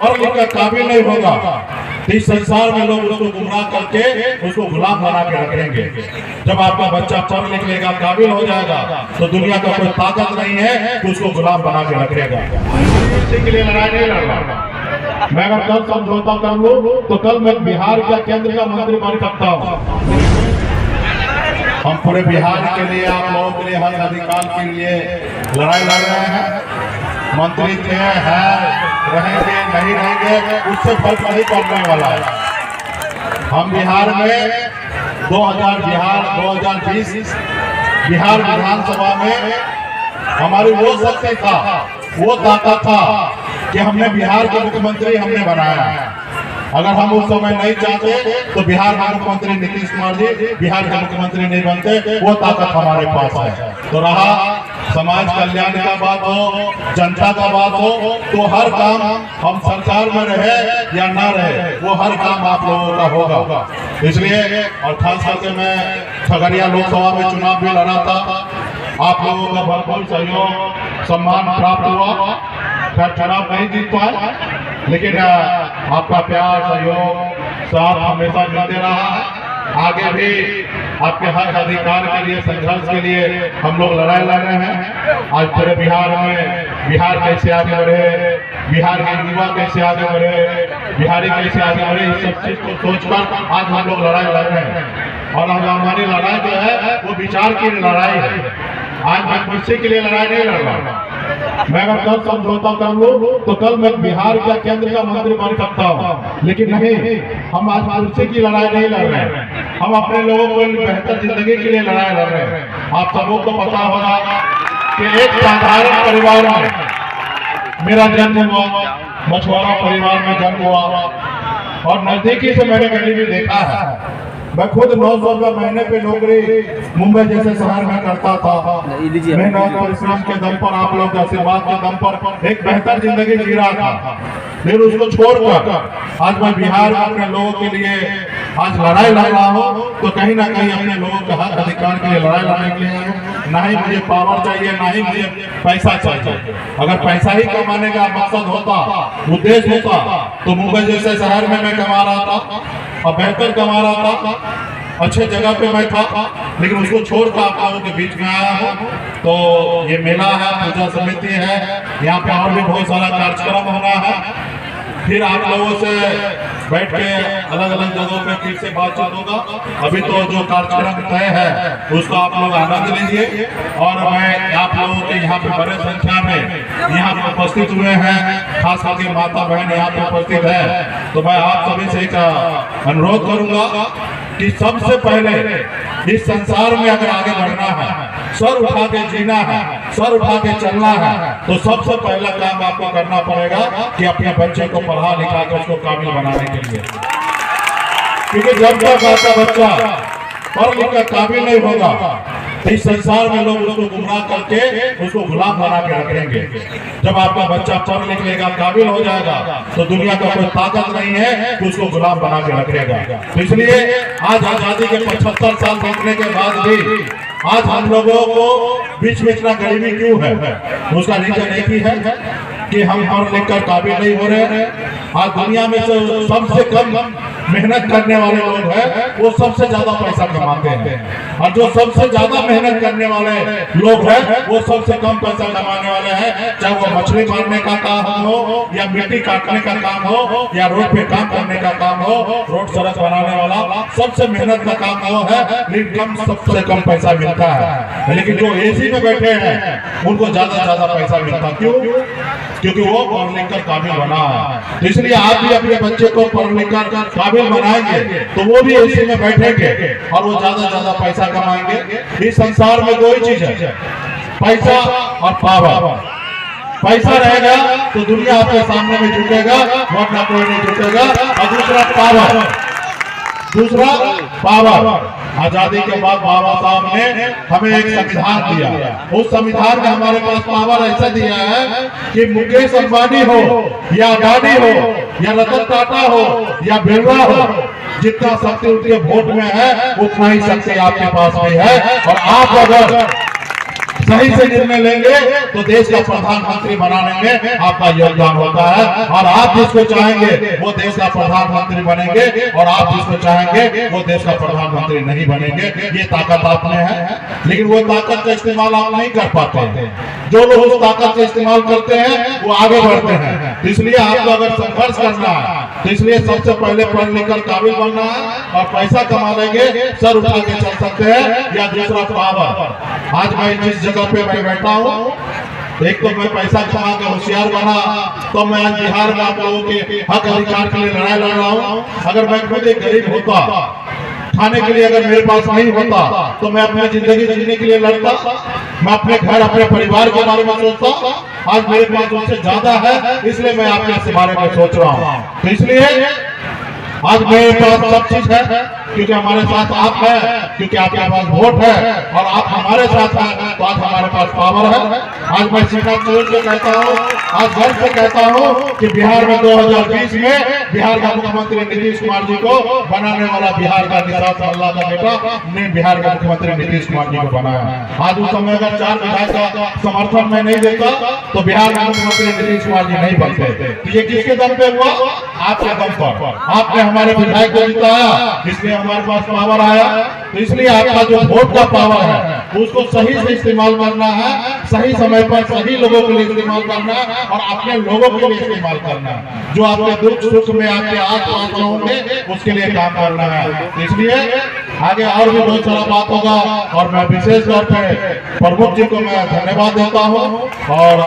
और लिखकर काबिल नहीं होगा, इस संसार में लोग उसको गुमराह करके उसको गुलाम बना के रखेंगे। जब आपका बच्चा पढ़ लिख लेगा, काबिल हो जाएगा, तो दुनिया का कोई ताकत नहीं है कि उसको गुलाम बना के रखेगा। इसी के लिए लड़ाई नहीं लड़ रहा। मैं अगर कल समझौता कर लूं तो कल मैं बिहार का केंद्र का मंत्री बन सकता हूं। हम पूरे बिहार के लिए, आप लोगों के लिए, हर अधिकार के लिए लड़ाई लड़ रहे हैं। मंत्री थे, हैं, रहेंगे, नहीं रहेंगे, उससे फर्क नहीं पड़ने वाला है। हम बिहार में 2020 बिहार विधानसभा में हमारी वो शक्ति था, वो ताकत था कि हमने बिहार के मुख्यमंत्री हमने बनाया। अगर हम उस समय नहीं चाहते तो बिहार के मुख्यमंत्री नीतीश कुमार जी बिहार के मुख्यमंत्री नहीं बनते। वो ताकत हमारे पास है। तो रहा समाज कल्याण का बात हो, जनता का बात हो, तो हर काम हम सरकार में रहे या ना रहे, वो हर काम आप लोगों का होगा। इसलिए और खास करके मैं खगड़िया लोकसभा में चुनाव भी लड़ा था। आप लोगों का भरपूर सहयोग सम्मान प्राप्त हुआ। खैर चुनाव नहीं जीत पाए, लेकिन आपका प्यार, सहयोग, साथ हमेशा मिलते रहा है। आगे भी आपके हक अधिकार के लिए, संघर्ष के लिए हम लोग लड़ाई लड़ रहे हैं। आज पूरे बिहार में बिहार कैसे आगे बढ़े, बिहार के युवा कैसे आगे बढ़े, बिहारी कैसे आगे बढ़े, इस सब चीज को सोचकर आज हम लोग लड़ाई लड़ रहे हैं। और आज हमारी लड़ाई जो है वो विचार की लड़ाई है। आज मैं कुर्सी के लिए लड़ाई नहीं लड़ रहा। मैं अगर कल समझौता कर लूं तो कल मैं बिहार का केंद्र का मंत्री बन सकता हूं, लेकिन नहीं, हम आज कुर्सी की लड़ाई नहीं लड़ रहे हैं। हम अपने लोगों को बेहतर जिंदगी के लिए लड़ाई लड़ रहे हैं। आप सबों को पता होगा कि एक साधारण परिवार में मेरा जन्म हुआ, मछुआरा परिवार में जन्म हुआ, और नजदीकी से मैंने गरीबी देखा है। मैं खुद 900 रुपये महीने पे नौकरी मुंबई जैसे शहर में करता था। मेहनत परिश्रम के दम पर, आप लोग के आशीर्वाद के दम पर एक बेहतर जिंदगी जी रहा था। फिर उसको छोड़कर आज मैं बिहार में अपने लोगों के लिए आज लड़ाई लड़ रहा हूँ, तो कहीं ना कहीं अपने लोगों के हक अधिकार के लिए लड़ाई लड़ने के लिए ना ही मुझे पावर चाहिए, ना ही मुझे पैसा चाहिए। अगर पैसा ही कमाने का मकसद होता, उद्देश्य होता, तो मुंबई जैसे शहर में मैं कमा रहा था और बेहतर कमा रहा था, अच्छे जगह पे मैं था। लेकिन उसको छोड़कर आप लोगों के बीच में आया हूँ। तो ये मेला है, पूजा समिति है, यहाँ पे और भी बहुत सारा कार्यक्रम होना है। फिर आप लोगों से बैठ के अलग अलग जगहों पे फिर से बातचीत होगा। अभी तो जो कार्यक्रम तय है उसका आप लोग आनंद लीजिए। और मैं आप लोगों के यहाँ पे बड़े संख्या में यहाँ पे उपस्थित हुए हैं, खास करके माता बहन यहाँ पे उपस्थित है, तो मैं आप सभी से एक अनुरोध करूंगा कि सबसे पहले इस संसार में अगर आगे बढ़ना है, सर उठा के जीना है, सर उठा के चलना है, तो सबसे पहला काम आपको करना पड़ेगा कि अपने बच्चे को पढ़ा लिखा कर उसको काबिल बनाने के लिए। क्योंकि जब तक आपका बच्चा पढ़ लिख कर काबिल नहीं होगा, इस संसार में लोग उसको गुमराह करके उसको गुलाम बना के रखेंगे। जब आपका बच्चा पढ़ लिख लेगा, काबिल हो जाएगा, तो दुनिया का कोई ताकत नहीं है कि उसको गुलाम बना के रखेगा। तो इसलिए आज आजादी के 75 साल बीतने के बाद भी आज हम लोगों को बीच में इतना गरीबी क्यों है, उसका रीजन एक ही है कि हम पढ़ लिख कर काबिल नहीं हो रहे हैं। आज दुनिया में सबसे कम मेहनत करने वाले लोग हैं, वो सबसे ज्यादा पैसा कमाते हैं, और जो सबसे ज्यादा मेहनत करने वाले लोग हैं वो सबसे कम पैसा कमाने वाले हैं। चाहे वो मछली मारने का काम हो, या मिट्टी काटने का काम हो, या रोड पे काम करने का काम हो, रोड सड़क बनाने वाला सबसे मेहनत का काम वो है, लेकिन सबसे कम पैसा मिलता है। लेकिन जो एसी में बैठे हैं उनको ज्यादा पैसा मिलता। क्यों? क्योंकि वो पढ़ लिख कर काबिल बना है। तो इसलिए आप भी अपने बच्चे को पढ़ लिख कर काबिल बनाएंगे तो वो भी एसी में बैठेंगे और वो ज्यादा पैसा कमाएंगे। इस संसार में दो ही चीज है, पैसा और पावर। पैसा रहेगा तो दुनिया आपके सामने में झुकेगा, वरना कोई नहीं झुकेगा। और दूसरा पावर। आजादी के बाद बाबा साहब ने हमें एक संविधान दिया। उस संविधान में हमारे पास पावर ऐसा दिया है कि मुकेश अंबानी हो, या अडानी हो, या रतन टाटा हो, या बिरला हो, जितना शक्ति उनके वोट में है उतना ही शक्ति आपके पास भी है। और आप अगर सही से निर्णय लेंगे तो देश का प्रधानमंत्री बनाने में आपका योगदान होता है। और आप जिसको चाहेंगे वो देश का प्रधानमंत्री बनेंगे, और आप जिसको चाहेंगे वो देश का प्रधानमंत्री नहीं बनेंगे। ये ताकत आप में है, लेकिन वो ताकत का इस्तेमाल आप नहीं कर पाते। जो लोग उस ताकत का इस्तेमाल करते हैं वो आगे बढ़ते हैं। तो इसलिए आपको अगर संघर्ष करना है तो इसलिए सबसे पहले पढ़ लिख कर काबिल बनना है, और पैसा कमा लेंगे, सर उठा के चल सकते हैं। या दूसरा पावर, आज मैं जिस जगह पे मैं बैठा हूँ, एक तो मैं पैसा कमा के होशियार बना, तो मैं आज बिहार में आप लोगों के हक अधिकार के लिए लड़ाई लड़ रहा हूँ। अगर मैं खुद एक गरीब होता, खाने के लिए अगर मेरे पास नहीं होता, तो मैं अपनी जिंदगी जीने के लिए लड़ता, मैं अपने घर अपने परिवार के बारे में सोचता। आज मेरे पास उनसे ज्यादा है, इसलिए मैं आपके इस बारे में सोच रहा हूँ। तो इसलिए आज मेरे पास सब चीज है, क्योंकि हमारे साथ आप है, क्योंकि आपके पास वोट है, और आप हमारे साथ हैं, तो आज हमारे पास पावर है। आज मैं सीधा तोड़ के कहता हूँ, आज गर्व से कहता हूँ कि बिहार में 2020 में बिहार का मुख्यमंत्री नीतीश कुमार जी को बनाने वाला बिहार का निषाद अल्लाह का बेटा ने बिहार का मुख्यमंत्री नीतीश कुमार जी को बनाया। आज उस समय अगर 4 विधायक का समर्थन मैं नहीं देता तो बिहार का मुख्यमंत्री नीतीश कुमार जी नहीं बनते। तो ये किसके दम पे हुआ? आपके दम पर। आपने हमारे विधायक को जिताया, इसलिए हमारे पास पावर आया। तो इसलिए आपका जो वोट का पावर है उसको सही से इस्तेमाल करना है, सही समय पर सही लोगों के लिए इस्तेमाल करना है, और अपने लोगों के लिए इस्तेमाल करना है। जो आपके दुख सुख में आपके आस-पास होंगे उसके लिए काम करना है। तो इसलिए आगे और भी बहुत सारा बात होगा, और मैं विशेष तौर पे प्रमुख जी को मैं धन्यवाद देता हूँ। और